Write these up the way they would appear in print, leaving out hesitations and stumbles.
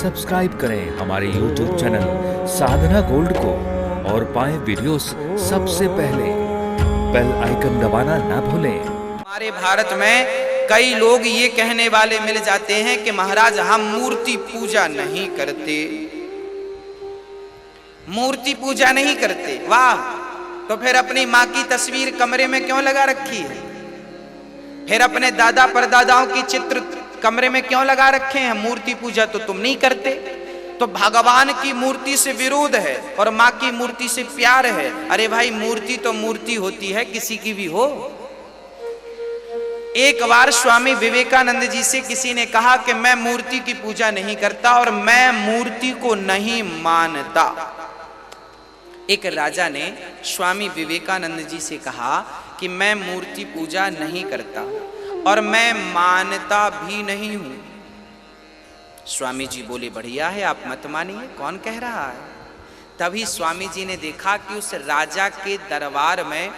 Subscribe करें हमारे YouTube channel साधना gold को और पाएं वीडियोस सबसे पहले। बेल आइकन दबाना ना भूलें। हमारे भारत में कई लोग ये कहने वाले मिल जाते हैं कि महाराज हम मूर्ति पूजा नहीं करते, मूर्ति पूजा नहीं करते। वाह, तो फिर अपनी माँ की तस्वीर कमरे में क्यों लगा रखी है? फिर अपने दादा परदादाओं की चित्र कमरे में क्यों लगा रखे हैं? मूर्ति पूजा तो तुम नहीं करते। तो भगवान की मूर्ति से विरोध है और माँ की मूर्ति से प्यार है। अरे भाई, मूर्ति तो मूर्ति होती है, किसी की भी हो। एक बार स्वामी विवेकानंद जी से किसी ने कहा कि मैं मूर्ति की पूजा नहीं करता और मैं मूर्ति को नहीं मानता। एक राजा ने स्वामी विवेकानंद जी से कहा कि मैं मूर्ति पूजा नहीं करता और मैं मानता भी नहीं हूं। स्वामी जी बोले, बढ़िया है, आप मत मानिए, कौन कह रहा है? तभी स्वामी जी ने देखा कि उस राजा के दरबार में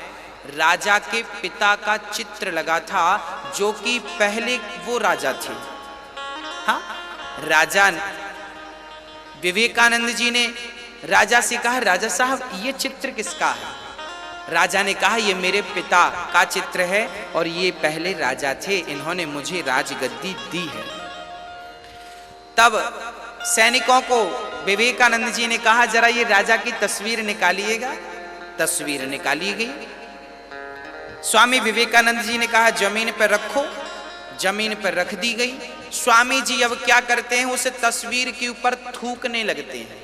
राजा के पिता का चित्र लगा था, जो कि पहले वो राजा थे। हाँ, राजा विवेकानंद जी ने राजा से कहा, राजा साहब ये चित्र किसका है? राजा ने कहा, ये मेरे पिता का चित्र है और ये पहले राजा थे, इन्होंने मुझे राजगद्दी दी है। तब सैनिकों को विवेकानंद जी ने कहा, जरा ये राजा की तस्वीर निकालिएगा। तस्वीर निकाली गई। स्वामी विवेकानंद जी ने कहा, जमीन पर रखो। जमीन पर रख दी गई। स्वामी जी अब क्या करते हैं, उस तस्वीर के ऊपर थूकने लगते हैं।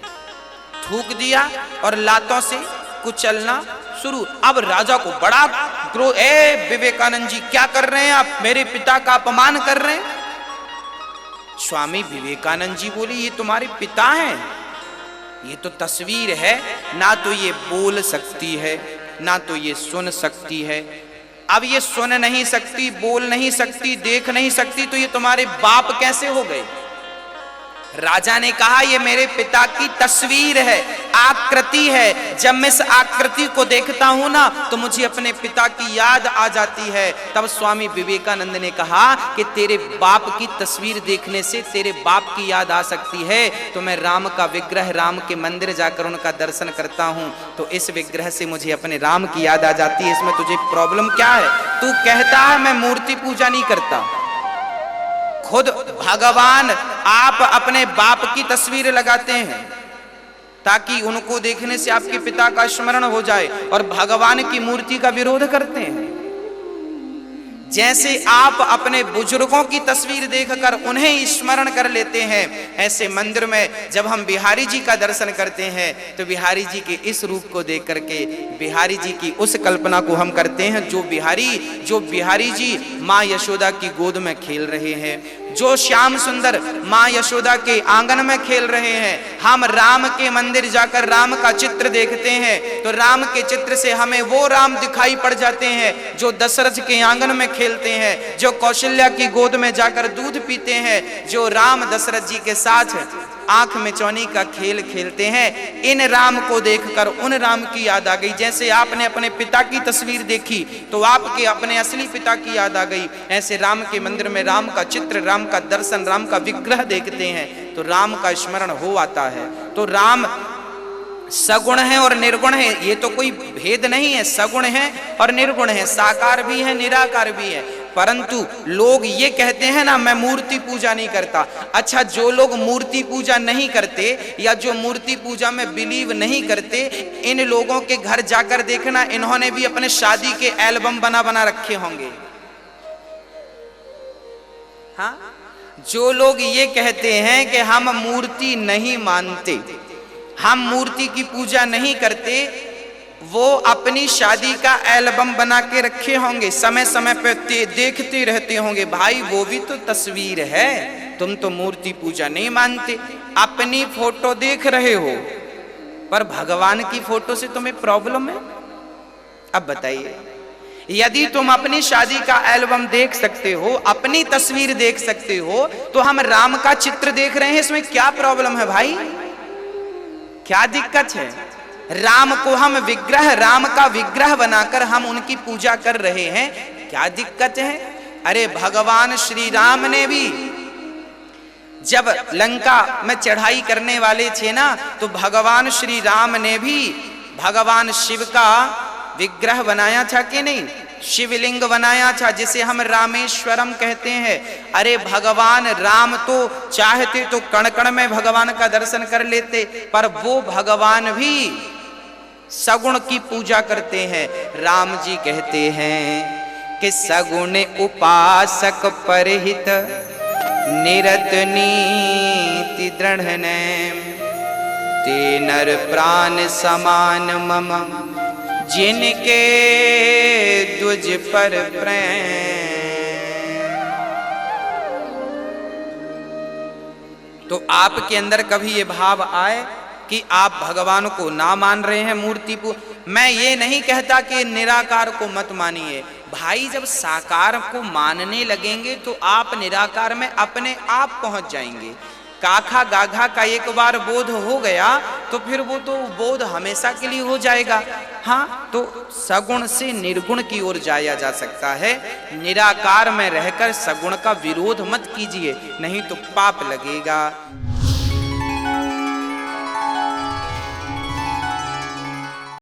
थूक दिया और लातों से कुचलना शुरू। अब राजा को बड़ा क्रोध, ए विवेकानंद जी क्या कर रहे हैं आप? मेरे पिता का अपमान कर रहे हैं। स्वामी विवेकानंद जी बोले, ये तुम्हारे पिता हैं, ये तो तस्वीर है, ना तो ये बोल सकती है ना तो ये सुन सकती है। अब ये सुन नहीं सकती, बोल नहीं सकती, देख नहीं सकती, तो ये तुम्हारे बाप कैसे हो गए? राजा ने कहा, ये मेरे पिता की तस्वीर है, आकृति है। जब मैं इस आकृति को देखता हूं ना तो मुझे अपने पिता की याद आ जाती है। तब स्वामी विवेकानंद ने कहा कि तेरे बाप की तस्वीर देखने से तेरे बाप की याद आ सकती है, तो मैं राम का विग्रह, राम के मंदिर जाकर उनका दर्शन करता हूं तो इस विग्रह से मुझे अपने राम की याद आ जाती है। इसमें तुझे प्रॉब्लम क्या है? तू कहता है मैं मूर्ति पूजा नहीं करता। खुद भगवान आप अपने बाप की तस्वीर लगाते हैं ताकि उनको देखने से आपके पिता का स्मरण हो जाए, और भगवान की मूर्ति का विरोध करते हैं। जैसे आप अपने बुजुर्गों की तस्वीर देखकर उन्हें स्मरण कर लेते हैं, ऐसे मंदिर में जब हम बिहारी जी का दर्शन करते हैं तो बिहारी जी के इस रूप को देख करके बिहारी जी की उस कल्पना को हम करते हैं जो बिहारी जी माँ यशोदा की गोद में खेल रहे हैं, जो श्याम सुंदर माँ यशोदा के आंगन में खेल रहे हैं। हम राम के मंदिर जाकर राम का चित्र देखते हैं तो राम के चित्र से हमें वो राम दिखाई पड़ जाते हैं जो दशरथ के आंगन में खेलते हैं, जो कौशल्या की गोद में जाकर दूध पीते हैं, जो राम दशरथ जी के साथ आंख में चौनी का खेल खेलते हैं। इन राम को देखकर उन राम की याद आ गई। जैसे आपने अपने पिता की तस्वीर देखी तो आपके अपने असली पिता की याद आ गई, ऐसे राम के मंदिर में राम का चित्र, राम का दर्शन, राम का विग्रह देखते हैं तो राम का स्मरण हो आता है। तो राम सगुण है और निर्गुण है, ये तो कोई भेद नहीं है। सगुण है और निर्गुण है, साकार भी है, निराकार भी है। परंतु लोग ये कहते हैं ना, मैं मूर्ति पूजा नहीं करता। अच्छा, जो लोग मूर्ति पूजा नहीं करते या जो मूर्ति पूजा में बिलीव नहीं करते, इन लोगों के घर जाकर देखना, इन्होंने भी अपने शादी के एल्बम बना रखे होंगे। हाँ, जो लोग ये कहते हैं कि हम मूर्ति नहीं मानते, हम मूर्ति की पूजा नहीं करते, वो अपनी शादी का एल्बम बना के रखे होंगे, समय समय पर देखते रहते होंगे। भाई, वो भी तो तस्वीर है, तुम तो मूर्ति पूजा नहीं मानते, अपनी फोटो देख रहे हो, पर भगवान की फोटो से तुम्हें प्रॉब्लम है। अब बताइए, यदि तुम अपनी शादी का एल्बम देख सकते हो, अपनी तस्वीर देख सकते हो, तो हम राम का चित्र देख रहे हैं, इसमें क्या प्रॉब्लम है भाई? क्या दिक्कत है? राम को हम विग्रह, राम का विग्रह बनाकर हम उनकी पूजा कर रहे हैं, क्या दिक्कत है? अरे भगवान श्री राम ने भी जब लंका में चढ़ाई करने वाले थे ना, तो भगवान श्री राम ने भी भगवान शिव का विग्रह बनाया था कि नहीं, शिवलिंग बनाया था, जिसे हम रामेश्वरम कहते हैं। अरे भगवान राम तो चाहते तो कण कण में भगवान का दर्शन कर लेते, पर वो भगवान भी सगुण की पूजा करते हैं। राम जी कहते हैं कि सगुण उपासक परहित निरत नीति दृढ़ नेम, ते नर प्राण समान मम जिनके द्विज पर प्रेम। तो आपके अंदर कभी ये भाव आए कि आप भगवान को ना मान रहे हैं मूर्ति को। मैं ये नहीं कहता कि निराकार को मत मानिए भाई, जब साकार को मानने लगेंगे तो आप निराकार में अपने आप पहुंच जाएंगे। काखा गाघा का एक बार बोध हो गया तो फिर वो तो बोध हमेशा के लिए हो जाएगा। हाँ, तो सगुण से निर्गुण की ओर जाया जा सकता है। निराकार में रहकर सगुण का विरोध मत कीजिए, नहीं तो पाप लगेगा।